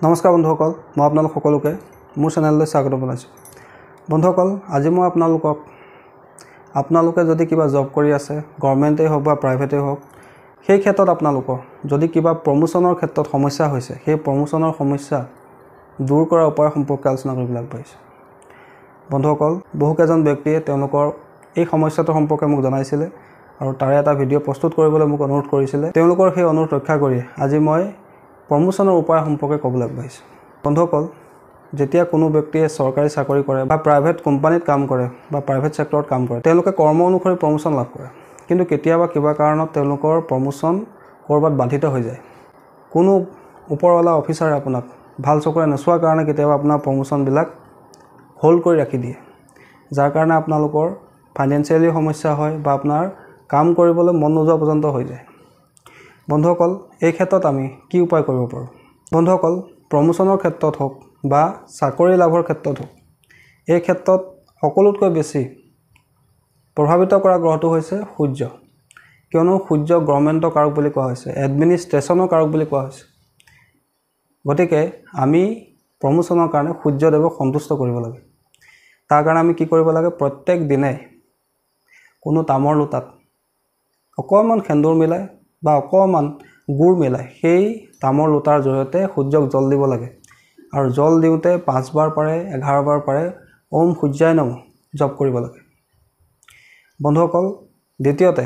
নমস্কাৰ বন্ধুসকল, মই আপোনালোক সকলোকে মোৰ চেনেললৈ স্বাগত জনাইছোঁ। বন্ধুসকল, আজি মই আপোনালোকে যদি কিবা জব কৰি আছে, গভৰ্ণমেণ্টেই হওক বা প্ৰাইভেটেই হওক, সেই ক্ষেত্ৰত আপোনালোকৰ যদি কিবা প্ৰমোচনৰ ক্ষেত্ৰত সমস্যা হৈছে, সেই প্ৰমোচনৰ সমস্যা দূৰ কৰাৰ উপায় সম্পৰ্কে আলোচনা কৰিবলৈ আগবাঢ়িছোঁ। বন্ধুসকল, বহুকেইজন ব্যক্তিয়ে তেওঁলোকৰ এই সমস্যাটোৰ সম্পৰ্কে মোক জনাইছিলে আৰু তাৰে এটা ভিডিঅ' প্ৰস্তুত কৰিবলৈ মোক অনুৰোধ কৰিছিলে। তেওঁলোকৰ সেই অনুৰোধ ৰক্ষা কৰি আজি মই প্ৰমোচনৰ উপায় সম্পৰ্কে ক'বলৈ আগবাঢ়িছোঁ। বন্ধুসকল, যেতিয়া কোনো ব্যক্তিয়ে চৰকাৰী চাকৰি কৰে বা প্ৰাইভেট কোম্পানীত কাম কৰে বা প্ৰাইভেট ছেক্টৰত কাম কৰে, তেওঁলোকে কৰ্ম অনুসৰি প্ৰমোচন লাভ কৰে। কিন্তু কেতিয়াবা কিবা কাৰণত তেওঁলোকৰ প্ৰমোচন ক'ৰবাত বাধিত হৈ যায়। কোনো ওপৰৱালা অফিচাৰে আপোনাক ভাল চকুৰে নোচোৱাৰ কাৰণে কেতিয়াবা আপোনাৰ প্ৰমোচনবিলাক হোল্ড কৰি ৰাখি দিয়ে, যাৰ কাৰণে আপোনালোকৰ ফাইনেন্সিয়েলি সমস্যা হয় বা আপোনাৰ কাম কৰিবলৈ মন নোযোৱা পৰ্যন্ত হৈ যায়। বন্ধুসকল, এই ক্ষেত্ৰত আমি কি উপায় কৰিব পাৰোঁ? বন্ধুসকল, প্ৰমোচনৰ ক্ষেত্ৰত হওক বা চাকৰি লাভৰ ক্ষেত্ৰত হওক, এই ক্ষেত্ৰত সকলোতকৈ বেছি প্ৰভাৱিত কৰা গ্ৰহটো হৈছে সূৰ্য। কিয়নো সূৰ্য গভৰ্ণমেণ্টৰ কাৰক বুলি কোৱা হৈছে, এডমিনিষ্ট্ৰেশ্যনৰ কাৰক বুলি কোৱা হৈছে। গতিকে আমি প্ৰমোচনৰ কাৰণে সূৰ্যদেৱক সন্তুষ্ট কৰিব লাগে। তাৰ কাৰণে আমি কি কৰিব লাগে? প্ৰত্যেক দিনে কোনো তামৰ লোটাত অকণমান সেন্দুৰ মিলাই বা অকণমান গুড় মিলাই সেই তামৰ লোটাৰ জৰিয়তে সূৰ্যক জল দিব লাগে। আৰু জল দিওঁতে 5 বাৰ পাৰে, 11 বাৰ পাৰে ওম সূৰ্যায় নমঃ জপ কৰিব লাগে। বন্ধুসকল, দ্বিতীয়তে,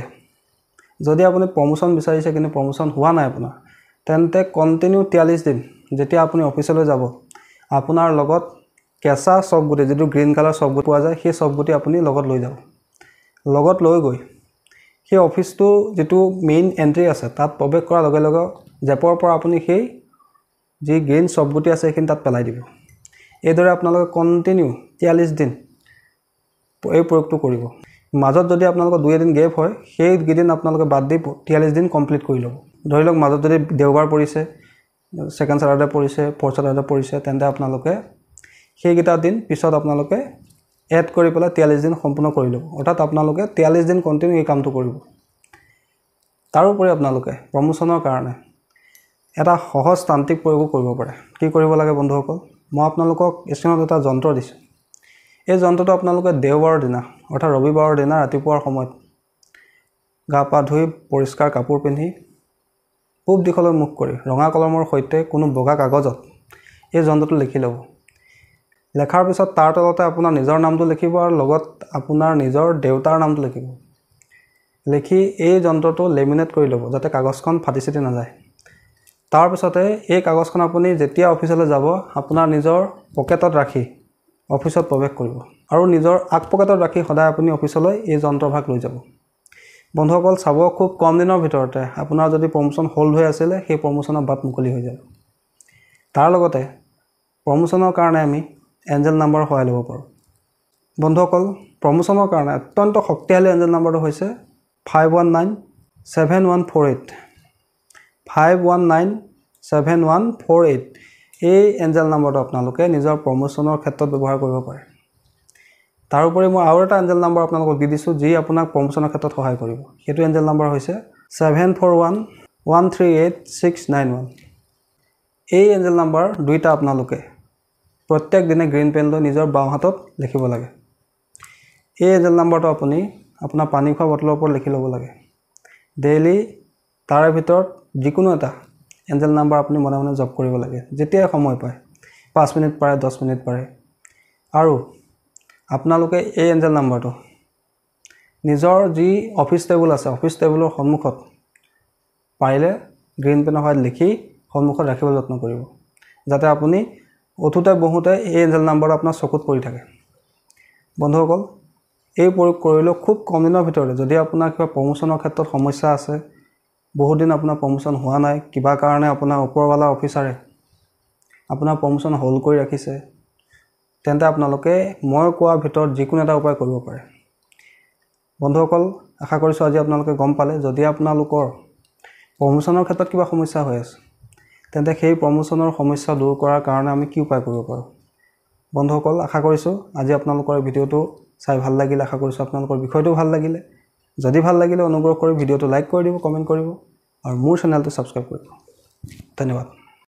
যদি আপুনি প্ৰমোচন বিচাৰিছে কিন্তু প্ৰমোচন হোৱা নাই আপোনাৰ, তেন্তে কণ্টিনিউ 43 দিন যেতিয়া আপুনি অফিচলৈ যাব, আপোনাৰ লগত কেঁচা চফগুটি, যিটো গ্ৰীণ কালাৰ চফগুটি পোৱা যায়, সেই চফগুটি আপুনি লগত লৈ যাব। লগত লৈ গৈ সেই অফিচটো যিটো মেইন এণ্ট্ৰি আছে, তাত প্ৰৱেশ কৰাৰ লগে লগে জেপৰ পৰা আপুনি সেই যি গ্ৰীণ চফগুটি আছে সেইখিনি তাত পেলাই দিব। এইদৰে আপোনালোকে কণ্টিনিউ 43 দিন এই প্ৰয়োগটো কৰিব। মাজত যদি আপোনালোকৰ 2 এদিন গেপ হয়, সেইকেইদিন আপোনালোকে বাদ দি 43 দিন কমপ্লিট কৰি ল'ব। ধৰি লওক মাজত যদি দেওবাৰ পৰিছে, ছেকেণ্ড ছেটাৰডে পৰিছে, ফ'ৰ্থ ছেটাৰডে পৰিছে, তেন্তে আপোনালোকে সেইকেইটা দিন পিছত আপোনালোকে এড কৰি পেলাই 43 দিন সম্পূৰ্ণ কৰি ল'ব। অৰ্থাৎ আপোনালোকে 43 দিন কণ্টিনিউ এই কামটো কৰিব। তাৰোপৰি আপোনালোকে প্ৰমোচনৰ কাৰণে এটা সহজ তান্ত্ৰিক প্ৰয়োগো কৰিব পাৰে। কি কৰিব লাগে বন্ধুসকল? মই আপোনালোকক স্ক্ৰীনত এটা যন্ত্ৰ দিছোঁ। এই যন্ত্ৰটো আপোনালোকে দেওবাৰৰ দিনা অৰ্থাৎ ৰবিবাৰৰ দিনা ৰাতিপুৱাৰ সময়ত গা পা ধুই পৰিষ্কাৰ কাপোৰ পিন্ধি পূব দিশলৈ মুখ কৰি ৰঙা কলমৰ সৈতে কোনো বগা কাগজত এই যন্ত্ৰটো লিখি ল'ব। লেখাৰ পিছত তাৰ তলতে আপোনাৰ নিজৰ নামটো লিখিব আৰু লগত আপোনাৰ নিজৰ দেউতাৰ নামটো লিখিব। লিখি এই যন্ত্ৰটো লেমিনেট কৰি ল'ব যাতে কাগজখন ফাটি চিটি নাযায়। তাৰপিছতে এই কাগজখন আপুনি যেতিয়া অফিচলৈ যাব, আপোনাৰ নিজৰ পকেটত ৰাখি অফিচত প্ৰৱেশ কৰিব আৰু নিজৰ আগ পকেটত ৰাখি সদায় আপুনি অফিচলৈ এই যন্ত্ৰভাগ লৈ যাব। বন্ধুসকল, চাব খুব কম দিনৰ ভিতৰতে আপোনাৰ যদি প্ৰমোচন হোল্ড হৈ আছিলে, সেই প্ৰমোচনৰ বাট মুকলি হৈ যাব। তাৰ লগতে প্ৰমোচনৰ কাৰণে আমি এঞ্জেল নাম্বাৰৰ সহায় ল'ব পাৰোঁ। বন্ধুসকল, প্ৰমোচনৰ কাৰণে অত্যন্ত শক্তিশালী এঞ্জেল নাম্বাৰটো হৈছে 5197-148। 5197-148 এই এঞ্জেল নাম্বাৰটো আপোনালোকে নিজৰ প্ৰমোচনৰ ক্ষেত্ৰত ব্যৱহাৰ কৰিব পাৰে। তাৰোপৰি মই আৰু এটা এঞ্জেল নাম্বাৰ আপোনালোকক দি দিছোঁ, যি আপোনাক প্ৰমোচনৰ ক্ষেত্ৰত সহায় কৰিব। সেইটো এঞ্জেল নাম্বাৰ হৈছে 7411388691। এই এঞ্জেল নাম্বাৰ দুইটা আপোনালোকে প্ৰত্যেক দিনে গ্ৰীণ পেন লৈ নিজৰ বাওঁ হাতত লিখিব লাগে। এই এঞ্জেল নাম্বাৰটো আপুনি আপোনাৰ পানী খোৱা বটলৰ ওপৰত লিখি ল'ব লাগে। ডেইলি তাৰে ভিতৰত যিকোনো এটা এঞ্জেল নাম্বাৰ আপুনি মনে মনে জপ কৰিব লাগে, যেতিয়াই সময় পায়। 5 মিনিট পাৰে, 10 মিনিট পাৰে। আৰু আপোনালোকে এই এঞ্জেল নাম্বাৰটো নিজৰ যি অফিচ টেবুল আছে, অফিচ টেবুলৰ সন্মুখত পাৰিলে গ্ৰীণ পেনৰ সহায়ত লিখি সন্মুখত ৰাখিবলৈ যত্ন কৰিব, যাতে আপুনি উঠোতে বহোঁতে এই এঞ্জেল নাম্বাৰটো আপোনাৰ চকুত পৰি থাকে। বন্ধুসকল, এই প্ৰয়োগ কৰিলেও খুব কম দিনৰ ভিতৰতে, যদি আপোনাৰ কিবা প্ৰমোচনৰ ক্ষেত্ৰত সমস্যা আছে, বহুত দিন আপোনাৰ প্ৰমোচন হোৱা নাই, কিবা কাৰণে আপোনাৰ ওপৰৱালা অফিচাৰে আপোনাৰ প্ৰমোচন হোল্ড কৰি ৰাখিছে, তেন্তে আপোনালোকে মই কোৱাৰ ভিতৰত যিকোনো এটা উপায় কৰিব পাৰে। বন্ধুসকল, আশা কৰিছোঁ আজি আপোনালোকে গম পালে। যদি আপোনালোকৰ প্ৰমোচনৰ ক্ষেত্ৰত কিবা সমস্যা হৈ আছে, তেন্তে সেই প্ৰমোচনৰ সমস্যা দূৰ কৰাৰ কাৰণে আমি কি উপায় কৰিব পাৰোঁ। বন্ধুসকল, আশা কৰিছোঁ আজি আপোনালোকৰ ভিডিঅ'টো চাই ভাল লাগিলে। আশা কৰিছোঁ আপোনালোকৰ বিষয়টো ভাল লাগিলে। যদি ভাল লাগিলে অনুগ্ৰহ কৰি ভিডিঅ'টো লাইক কৰি দিব, কমেণ্ট কৰিব আৰু মোৰ চেনেলটো ছাবস্ক্ৰাইব কৰিব। ধন্যবাদ।